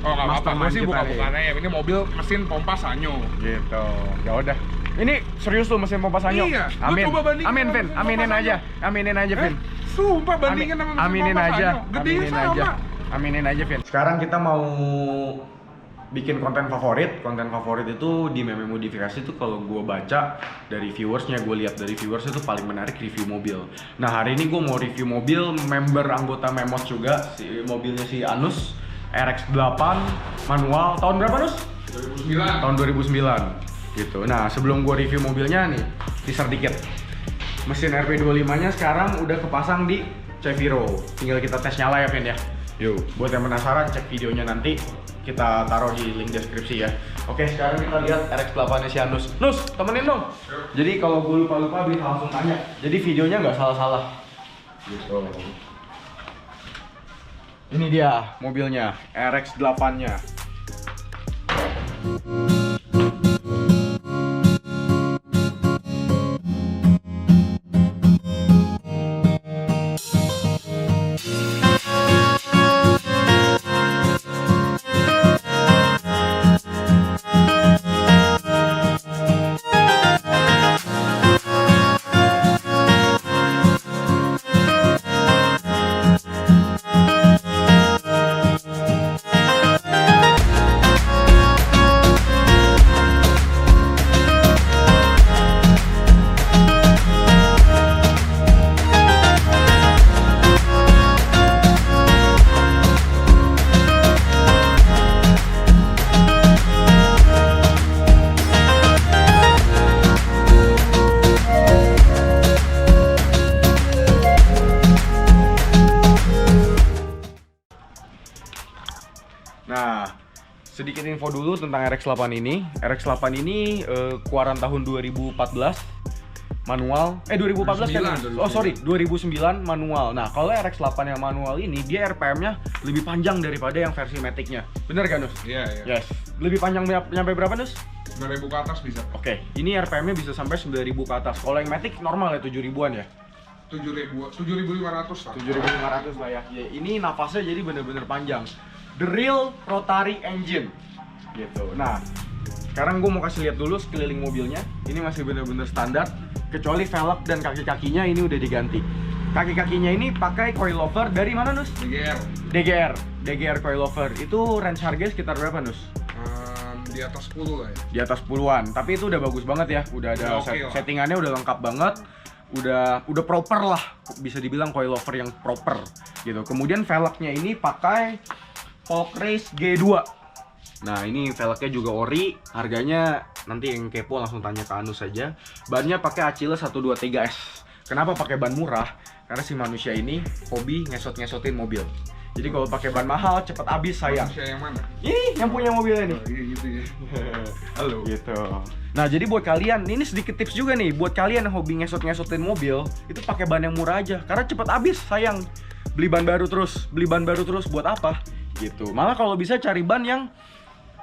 Oh nggak apa-apa, gue sih kita bukan-bukannya ya. Ini mobil mesin pompa Sanyo. gitu. Ya udah. Ini serius tuh mesin pompa Sanyo? Iya, lu Amin. coba bandingin Amin, sama Vin. mesin pompa Aminin Sanyo. aja. Aminin aja, Vin. Sumpah bandingin sama mesin Aminin pompa aja. Sanyo. Gedenya Aminin sama. aja. Aminin aja, Vin. Sekarang kita mau bikin konten favorit. Konten favorit itu di Meme Modifikasi tuh kalau gue baca dari viewersnya, gue lihat dari viewers itu paling menarik review mobil. Nah hari ini gue mau review mobil member anggota Memos juga, mobilnya si Anus RX-8 manual tahun berapa Nus? 2009. Tahun 2009 gitu. Nah sebelum gue review mobilnya nih, teaser dikit. Mesin RP25 nya sekarang udah kepasang di Ceviro. Tinggal kita tes nyala ya Vin ya. Yuk, buat yang penasaran cek videonya nanti, kita taruh di link deskripsi ya. Oke, sekarang kita lihat RX-8 nya si Anus. Nus, temenin dong. Jadi kalau gue lupa-lupa bisa langsung tanya. Jadi videonya nggak salah-salah. Gitu. Ini dia mobilnya, RX-8 nya. Nah, sedikit info dulu tentang RX-8 ini. RX-8 ini keluaran tahun 2014 manual. 2014 kan? 2009. Oh sorry, 2009 manual. Nah, kalau RX-8 yang manual ini dia RPM-nya lebih panjang daripada yang versi Matic-nya. Bener gak Nus? Iya, iya. Yes. Lebih panjang nyampe berapa Nus? 9.000 ke atas bisa. Oke, ini RPM-nya bisa sampai 9.000 ke atas. Kalau yang Matic normal ya 7.000-an ya. 7.500 lah. 7.500 lah ya. Ya. Ini nafasnya jadi bener-bener panjang. The real rotary engine gitu. Nah, sekarang gue mau kasih lihat dulu sekeliling mobilnya. Ini masih bener-bener standar, kecuali velg dan kaki-kakinya ini udah diganti. Kaki-kakinya ini pakai coilover dari mana Nus? DGR coilover. Itu range harganya sekitar berapa Nus? Di atas 10 lah ya. Di atas 10-an. Tapi itu udah bagus banget ya. Udah ada Oke lah. settingannya udah lengkap banget. Udah proper lah, bisa dibilang coilover yang proper gitu. Kemudian velgnya ini pakai Folk Race G2. Nah ini velgnya juga ori, harganya nanti yang kepo langsung tanya ke Anus saja. Bannya pakai Achilles 123S. Kenapa pakai ban murah? Karena si manusia ini hobi ngesot-ngesotin mobil. Jadi kalau pakai ban mahal cepet habis sayang. Manusia yang mana? Ini yang punya mobilnya nih. Oh, iya gitu ya. Halo. Gitu. Nah jadi buat kalian, ini sedikit tips juga nih. Buat kalian yang hobi ngesot-ngesotin mobil, itu pakai ban yang murah aja. Karena cepet habis sayang. Beli ban baru terus buat apa? Gitu. Malah kalau bisa cari ban yang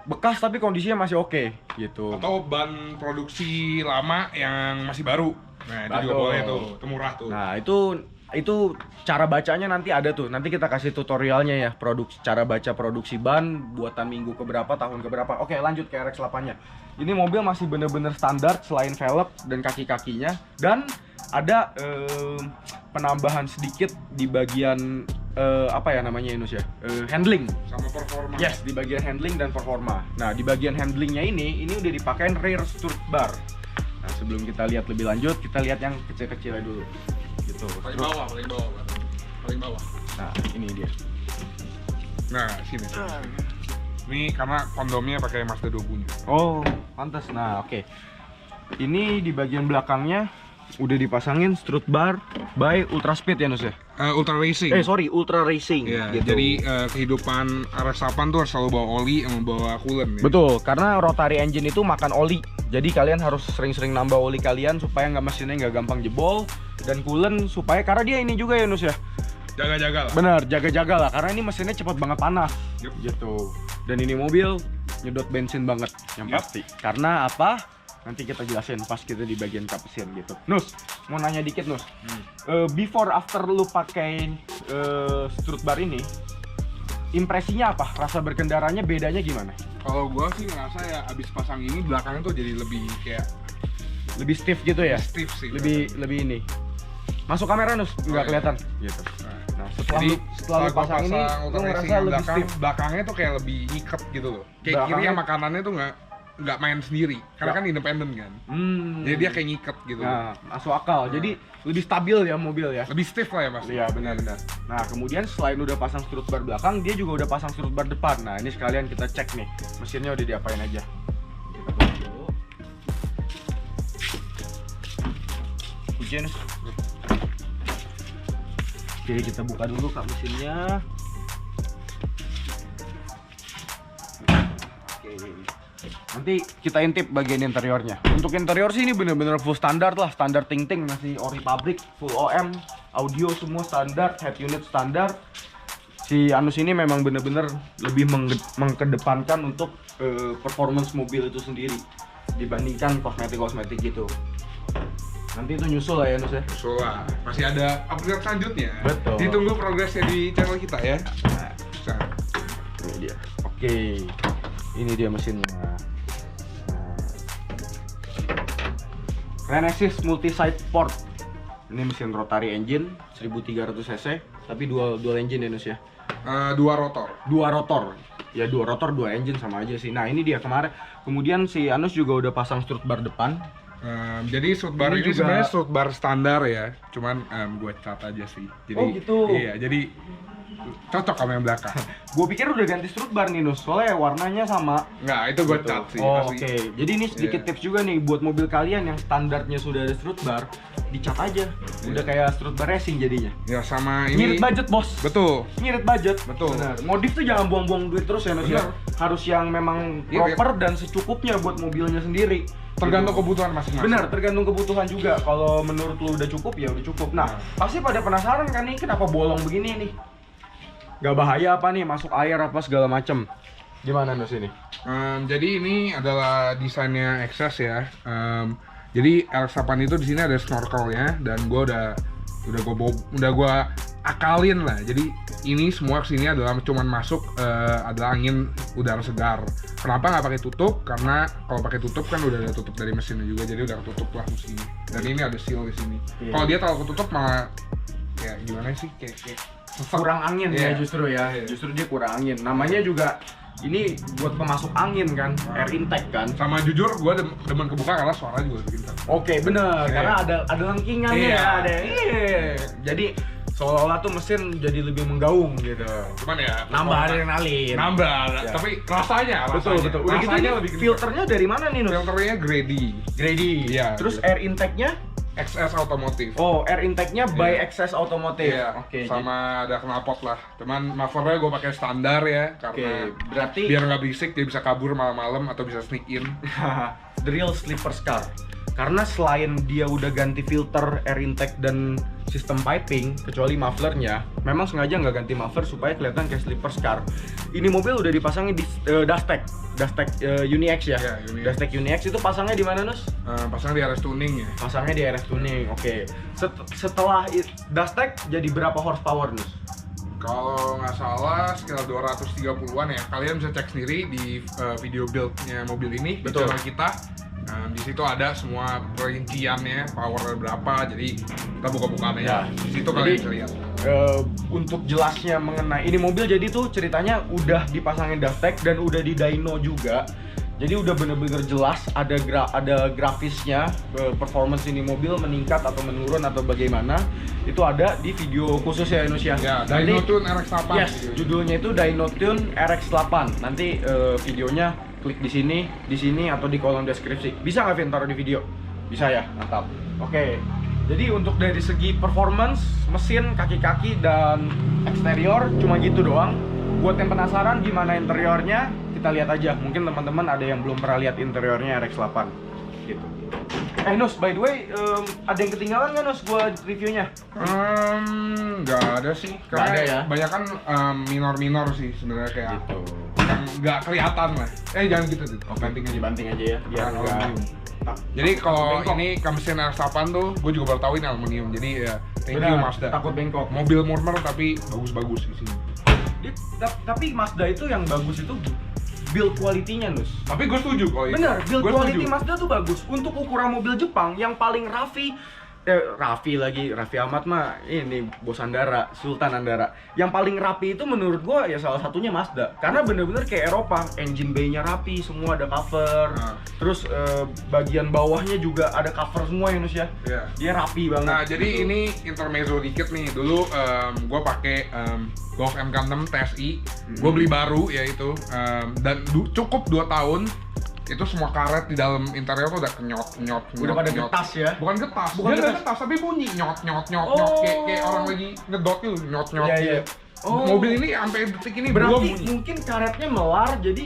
bekas tapi kondisinya masih oke gitu. Atau ban produksi lama yang masih baru. Nah, itu juga Betul. boleh tuh. Itu murah tuh. Nah, itu cara bacanya nanti ada tuh. Nanti kita kasih tutorialnya ya, cara baca produksi ban buatan minggu keberapa, tahun keberapa. Oke, lanjut ke RX-8-nya. Ini mobil masih bener-bener standar selain velg dan kaki-kakinya, dan ada penambahan sedikit di bagian apa ya namanya Inus ya? Handling. Sama performa. Yes, di bagian handling dan performa. Nah, di bagian handlingnya ini udah dipakein rear strut bar. Nah, sebelum kita lihat lebih lanjut, kita lihat yang kecil-kecilnya dulu. Gitu. Paling bawah. Paling bawah. Nah, ini dia. Nah, sini. Ini karena kondomnya pakai Mazda 2 bunyi. Oh, pantas. Nah, oke. Ini di bagian belakangnya udah dipasangin strut bar by Ultra Speed ya Nus ya? Ultra Racing. Ultra Racing. Ya, gitu. jadi kehidupan RX-8 tuh harus selalu bawa oli sama bawa coolant. Ya. Betul, karena rotary engine itu makan oli. Jadi kalian harus sering-sering nambah oli kalian supaya mesinnya nggak gampang jebol, dan coolant supaya, karena dia ini juga ya Nus ya? Jaga-jaga lah. Bener, jaga-jaga lah, karena ini mesinnya cepat banget panas. Yup. Gitu. Dan ini mobil nyedot bensin banget yang Yup. pasti. Karena apa? Nanti kita jelasin pas kita di bagian kap mesin gitu. Nus, mau nanya dikit Nus. Before after lu pakai strut bar ini, impresinya apa? Rasa berkendaranya bedanya gimana? Kalau gua sih ngerasa ya abis pasang ini belakangnya tuh jadi lebih kayak Lebih stiff gitu ya? stiff sih. Lebih ini. Masuk kamera Nus, nggak Oh, iya. kelihatan. Gitu. Nah, setelah Jadi setelah lu pasang ini, lu ngerasa lebih stiff. belakangnya tuh kayak lebih ikat gitu loh. Kayak kiri sama kanannya tuh nggak main sendiri, karena kan independen kan. Jadi dia kayak ngikat gitu. Nah, masuk akal. Jadi lebih stabil ya mobil ya. Lebih stiff lah ya mas. Iya benar-benar. Nah kemudian selain udah pasang strut bar belakang, dia juga udah pasang strut bar depan. Nah ini sekalian kita cek nih, mesinnya udah diapain aja. Kita buka dulu. Hujan. Oke kita buka dulu kak mesinnya. Oke. Nanti kita intip bagian interiornya. Untuk interior sih ini bener-bener full standar lah, standar ting-ting, masih ori pabrik, full OM, audio semua standar, head unit standar. Si Anus ini memang bener-bener lebih mengkedepankan untuk performance mobil itu sendiri dibandingkan kosmetik-kosmetik gitu. Nanti itu nyusul lah ya Anus ya. So lah, masih ada upgrade selanjutnya. Betul. Ditunggu progresnya di channel kita ya. Nah, Ini dia. Oke. Ini dia mesinnya. Renesis multi-side port. Ini mesin rotary engine 1300 cc, tapi dual engine ya Nus ya. dua rotor. Dua rotor. Ya dua rotor, dua engine sama aja sih. Nah, ini dia kemarin. Kemudian si Anus juga udah pasang strut bar depan. Jadi strut bar Ini ini juga- sebenarnya strut bar standar ya, cuman gue cat aja sih. Jadi, Oh, gitu. Iya, jadi cocok sama yang belakang. Gue pikir udah ganti strut bar nih Nus, soalnya warnanya sama. Nggak, itu gue cat sih. Oh, pasti. oke. Jadi ini sedikit Iya. tips juga nih buat mobil kalian yang standarnya sudah ada strut bar, dicat aja. Udah kayak strut bar racing jadinya. Ya sama ini. Ngirit budget, Bos. Betul. Ngirit budget. Betul. Benar. Modif tuh jangan buang-buang duit terus ya, Nus ya. Benar. Harus yang memang Iya, proper dan secukupnya buat mobilnya sendiri. Tergantung Gitu. kebutuhan masing-masing. Benar, tergantung kebutuhan juga. Kalau menurut lu udah cukup ya udah cukup. Nah, pasti pada penasaran kan nih kenapa bolong begini nih? Gak bahaya apa nih masuk air apa segala macem? Gimana Nus ini? Jadi ini adalah desainnya XS ya. Jadi RX-8 itu di sini ada snorkelnya dan udah gue akalin lah. Jadi ini semua kesini adalah cuman masuk adalah angin udara segar. Kenapa nggak pakai tutup? Karena kalau pakai tutup kan udah ada tutup dari mesinnya juga, jadi udah ketutup lah mesinnya. Dan ini ada seal di sini. Iya. Kalau dia terlalu ketutup malah ya gimana sih kayak sesek. Kurang angin ya Iya. justru ya. Iya. Justru dia kurang angin. Namanya juga ini buat pemasuk angin kan, air intake kan. Sama jujur gue demen kebuka karena suara juga lebih kencang. Oke, bener. Iya. Karena ada lengkingannya Iya. ya, ada. Iya. Jadi seolah-olah tuh mesin jadi lebih menggaung gitu. Cuman ya Nambah adrenalin. nambah, Ya. tapi rasanya Betul, betul. Udah gitu rasanya ini lebih kencang. filternya dari mana nih, Nus? Filternya Grady Grady. Iya, Terus gitu. air intake-nya? XS Automotive. Oh, air intake-nya by Iya. Access Automotive. Iya, Oke. sama ada knalpot lah. Cuman mufflernya gue pakai standar ya, Oke, karena berarti biar nggak berisik dia bisa kabur malam-malam atau bisa sneak in. the real sleeper's car. Karena selain dia udah ganti filter, air intake dan sistem piping, kecuali mufflernya, memang sengaja nggak ganti muffler supaya kelihatan kayak sleeper's car. Ini mobil udah dipasangin di Dastec UniX ya. Iya, Uni X. Dastec UniX itu pasangnya di mana, Nus? Pasang di RS tuning ya. Pasangnya di RS Tuning. Oke. Setelah Dastec jadi berapa horsepower, Nus? Kalau nggak salah sekitar 230-an ya. Kalian bisa cek sendiri di video build-nya mobil ini di Betul. channel kita. Di situ ada semua perinciannya, power berapa. Jadi kita buka-bukaan Ya. aja. Di situ Jadi, kalian bisa lihat. Untuk jelasnya mengenai ini mobil, jadi tuh ceritanya udah dipasangin Dastec dan udah di dyno juga. Jadi udah bener-bener jelas ada grafisnya, performance ini mobil meningkat atau menurun atau bagaimana. Itu ada di video khusus ya Indonesia. Ya, Nanti- Dyno Tune RX-8. Yes, judulnya itu Dyno Tune RX-8. Nanti videonya klik di sini atau di kolom deskripsi. Bisa nggak Vin taruh di video? Bisa ya, mantap. Oke. Jadi untuk dari segi performance, mesin, kaki-kaki dan eksterior cuma gitu doang. Buat yang penasaran gimana interiornya, kita lihat aja. Mungkin teman-teman ada yang belum pernah lihat interiornya RX-8 gitu. Nus, by the way, ada yang ketinggalan nggak Nus buat reviewnya? Nggak ada sih. Nggak ada ya? Banyak kan minor-minor sih sebenarnya kayak Gitu. yang nggak kelihatan lah. Jangan gitu tuh. Banting aja. Dibanting aja ya, biar Nah, nggak. aluminium. Jadi kalau bengkok. ini mesin RX-8 tuh, gue juga baru tahu ini aluminium. Jadi ya, thank you Benar, Mazda. takut bengkok. Mobil murmer tapi bagus-bagus di sini. Tapi Mazda itu yang bagus itu build quality-nya, Nus. Tapi gue setuju kalau itu. Bener, build Gua quality setuju. Mazda tuh bagus. Untuk ukuran mobil Jepang yang paling Raffi Ahmad mah ini bos Andara, Sultan Andara. Yang paling rapi itu menurut gua ya salah satunya Mazda. Karena bener-bener kayak Eropa, engine bay-nya rapi, semua ada cover. Terus bagian bawahnya juga ada cover semua ya, Nus ya. Iya. Dia rapi banget. Nah, jadi gitu. ini intermezzo dikit nih. Dulu gue pakai Golf MK6 TSI. Gue beli baru ya itu. Dan cukup 2 tahun. Itu semua karet di dalam interior tuh udah kenyot. Udah pada getas ya? Bukan getas. Bukan Dia nggak getas. getas, tapi bunyi nyot. Oh. Kayak orang lagi ngedot gitu, nyot Iya, gitu. iya. Oh. Mobil ini sampai detik ini belum Berarti bunyi. mungkin karetnya melar jadi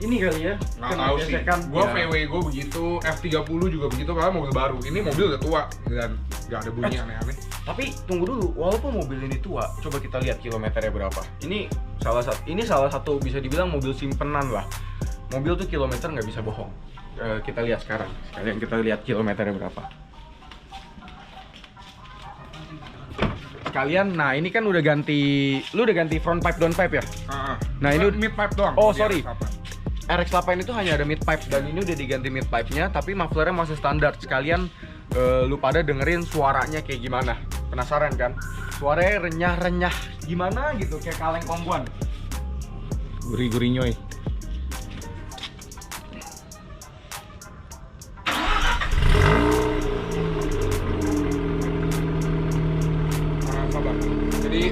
ini kali ya. Nggak kena tahu sih. gesekan. Gue Ya. VW gue begitu, F30 juga begitu, padahal mobil baru. Ini mobil udah tua dan nggak ada bunyi aneh-aneh. Tapi tunggu dulu, walaupun mobil ini tua, coba kita lihat kilometernya berapa. Ini salah satu bisa dibilang mobil simpenan lah. Mobil tuh kilometer nggak bisa bohong. Kita lihat sekarang. Sekalian kita lihat kilometernya berapa. Sekalian, nah ini kan udah ganti, lu udah ganti front pipe down pipe ya? Nah, ini mid pipe doang. Oh, di sorry. RX-8. RX-8 itu hanya ada mid pipe dan ini udah diganti mid pipe-nya, tapi mufflernya masih standar. Sekalian lu pada dengerin suaranya kayak gimana. Penasaran kan? Suaranya renyah-renyah gimana gitu, kayak kaleng kongguan. Gurih-gurih nyoy. Sabar. Jadi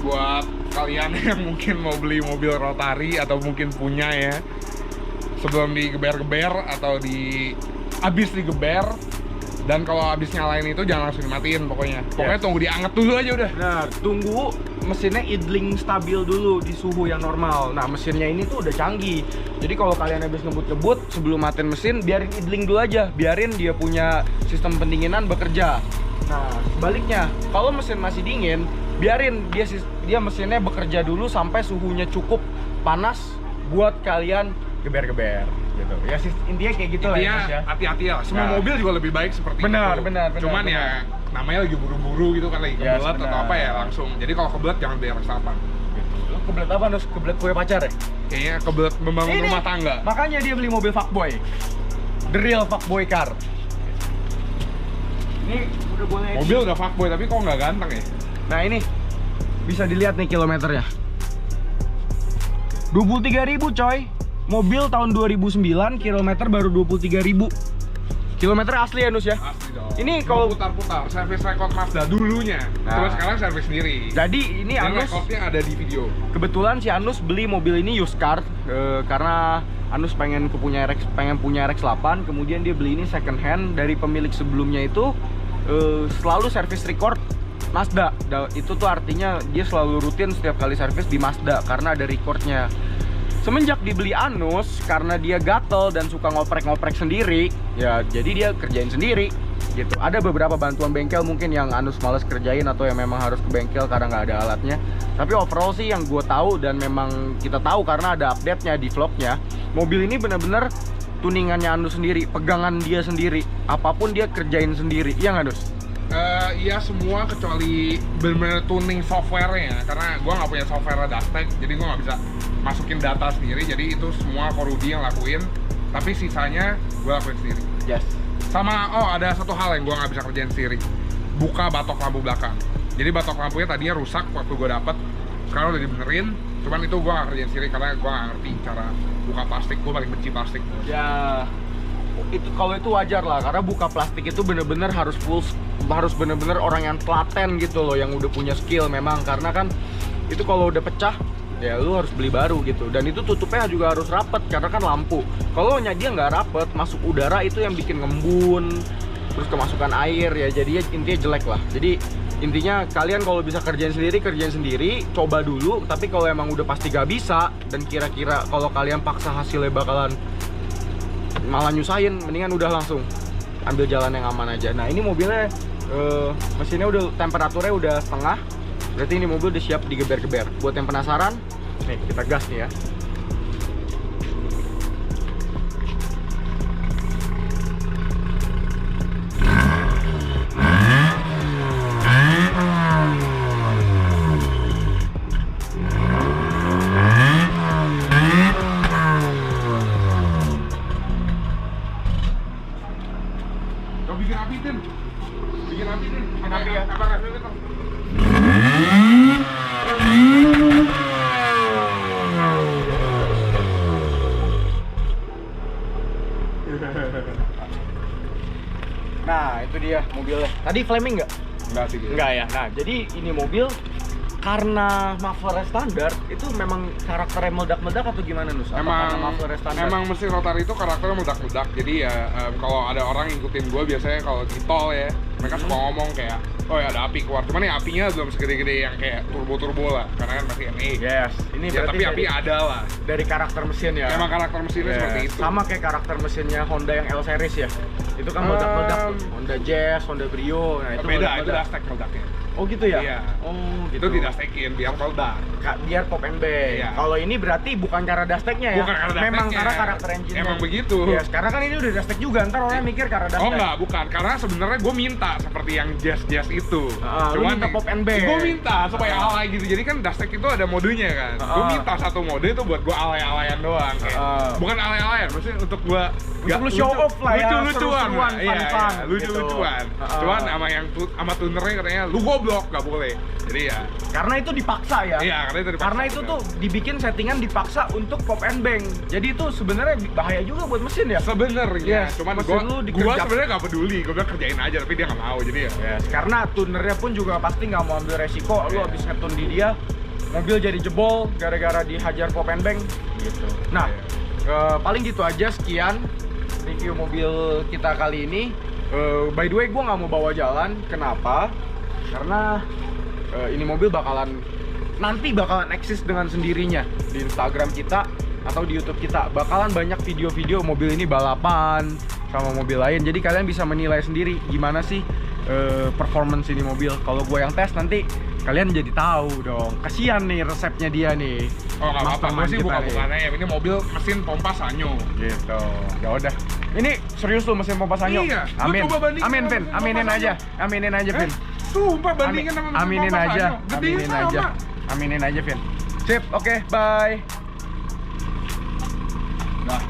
buat kalian yang mungkin mau beli mobil Rotary atau mungkin punya ya, sebelum digeber-geber atau abis digeber, dan kalau abis nyalain itu jangan langsung dimatiin pokoknya. Pokoknya tunggu dianget dulu aja udah. Nah, tunggu mesinnya idling stabil dulu di suhu yang normal. Nah, mesinnya ini tuh udah canggih. Jadi kalau kalian habis ngebut-ngebut, sebelum matiin mesin, biarin idling dulu aja. Biarin dia punya sistem pendinginan bekerja. Nah, sebaliknya, kalau mesin masih dingin, biarin dia mesinnya bekerja dulu sampai suhunya cukup panas buat kalian geber-geber gitu. Ya intinya kayak gitu lah ya, Intinya Mas, ya. hati-hati lah. Semua Nah. mobil juga lebih baik seperti Benar, itu. benar. Cuman ya namanya lagi buru-buru gitu kan, lagi Yes, kebelet atau benar. apa ya langsung. Jadi kalau kebelet jangan beli RX-8. Lu kebelet apa, Nus? Kebelet punya pacar ya? Kayaknya kebelet membangun Ini, rumah tangga. Makanya dia beli mobil fuckboy. The real fuckboy car. Ini udah boleh. Mobil udah fuckboy tapi kok nggak ganteng ya? Nah, ini bisa dilihat nih kilometernya. 23.000 coy. Mobil tahun 2009, kilometer baru 23.000. Kilometer asli ya, Nus ya? Asli dong. Ini kalau- putar-putar, service record Mazda dulunya. Nah. Terus sekarang service sendiri. Jadi ini Dan Anus, recordnya ada di video. kebetulan si Anus beli mobil ini used car karena Anus pengen punya RX-8, kemudian dia beli ini second hand dari pemilik sebelumnya itu selalu service record Mazda. Itu tuh artinya dia selalu rutin setiap kali servis di Mazda karena ada recordnya. Semenjak dibeli Anus, karena dia gatel dan suka ngoprek-ngoprek sendiri, ya jadi dia kerjain sendiri gitu. Ada beberapa bantuan bengkel mungkin yang Anus males kerjain atau yang memang harus ke bengkel karena nggak ada alatnya. Tapi overall sih yang gue tahu dan memang kita tahu karena ada update-nya di vlognya, mobil ini bener-bener tuningannya Anus sendiri, pegangan dia sendiri, apapun dia kerjain sendiri. Iya nggak, Anus? Iya semua kecuali bener-bener tuning softwarenya, karena gua nggak punya software Dastec, jadi gua nggak bisa masukin data sendiri. Jadi itu semua Korudi yang lakuin, tapi sisanya gua lakuin sendiri. Yes. Sama ada satu hal yang gua nggak bisa kerjain sendiri, buka batok lampu belakang. Jadi batok lampunya tadinya rusak waktu gua dapet, sekarang udah dibenerin. Cuman itu gua nggak kerjain sendiri karena gua nggak ngerti cara buka plastik. Gua paling benci plastik. Ya itu kalau itu wajar lah karena buka plastik itu bener-bener harus bener-bener orang yang telaten gitu loh, yang udah punya skill memang, karena kan itu kalau udah pecah ya lu harus beli baru gitu, dan itu tutupnya juga harus rapet karena kan lampu. Kalau dia nggak rapet, masuk udara itu yang bikin ngembun, terus kemasukan air ya, jadinya intinya jelek lah. Jadi intinya kalian kalau bisa kerjain sendiri, coba dulu. Tapi kalau emang udah pasti gak bisa dan kira-kira kalau kalian paksa hasilnya bakalan malah nyusahin, mendingan udah langsung ambil jalan yang aman aja. Nah ini mobilnya mesinnya udah temperaturnya udah setengah, berarti ini mobil udah siap digeber-geber. Buat yang penasaran, nih kita gas nih ya. itu dia mobilnya. Tadi flaming nggak? Enggak sih gitu. Enggak ya. Nah, jadi ini mobil karena muffler standar itu memang karakternya meledak-meledak atau gimana Nus? Atau karena muffler standar? Emang mesin rotari itu karakternya meledak-meledak. Jadi ya kalau ada orang ngikutin gue biasanya kalau di tol ya, mereka suka ngomong kayak, oh ya ada api keluar. Cuman ya apinya belum segede-gede yang kayak turbo-turbo lah, karena kan masih ME. Yes, ini Ya, berarti tapi api ada lah. dari karakter mesin ya. Emang karakter mesinnya Yes. seperti itu. Sama kayak karakter mesinnya Honda yang L series ya. Itu kan meledak-meledak tuh. Honda Jazz, Honda Brio. Nah, itu beda, itu meledak-meledak. dustek meledaknya. Oh gitu ya? Iya. Oh gitu. Itu didastekin biar meledak. Biar pop and bang. Iya. Kalau ini berarti bukan cara dasteknya ya? Bukan karena Memang dusteknya. karena karakter engine. Emang begitu. Yes, karena kan ini udah dastek juga. Ntar orang mikir karena dastek. Oh enggak, bukan. Karena sebenarnya gue minta seperti yang jazz itu. Lu minta pop and bang. Gue minta supaya alay gitu. Jadi kan dustek itu ada modenya kan. Gue minta satu mode itu buat gue alay-alayan doang. Kayak, bukan alay-alayan, maksudnya untuk gue Untuk lu show off lah ya, lucu-lucuan. seru-seruan, Iya, fun-fun, iya, lucu-lucuan. gitu. Cuman sama tunernya katanya lu goblok, nggak boleh. Jadi ya. Karena itu dipaksa ya. Iya, karena itu dipaksa. Karena itu tuh dibikin settingan dipaksa untuk pop and bang. Jadi itu sebenarnya bahaya juga buat mesin ya. Sebenarnya, Yes, cuman mesin lu gue dikerjak- sebenarnya nggak peduli, gue bilang kerjain aja, tapi dia nggak mau, jadi ya. Yes, karena tunernya pun juga pasti nggak mau ambil resiko. Lu Iya. habis ngetun di dia, mobil jadi jebol gara-gara dihajar pop and bang gitu. Nah, paling gitu aja, sekian review mobil kita kali ini. By the way, gue nggak mau bawa jalan. Kenapa? Karena ini mobil nanti bakalan eksis dengan sendirinya di Instagram kita atau di YouTube kita. Bakalan banyak video-video mobil ini balapan sama mobil lain. Jadi kalian bisa menilai sendiri gimana sih performance ini mobil. Kalau gue yang tes nanti kalian jadi tahu dong. Kasian nih resepnya dia nih. Oh nggak apa-apa, gue Mastermind sih kita buka-bukaan aja. Ini mobil mesin pompa Sanyo. Gitu. Ya udah. Ini serius lu mesin pompa Sanyo? Iya, gua Amin. coba bandingin Amin, sama Vin. mesin Aminin pompa aja. Aminin aja, Vin. Sumpah bandingin sama mesin Aminin pompa aja. Sanyo. Gede Aminin sama. aja. Aminin aja, Vin. Sip, oke, bye. Nah,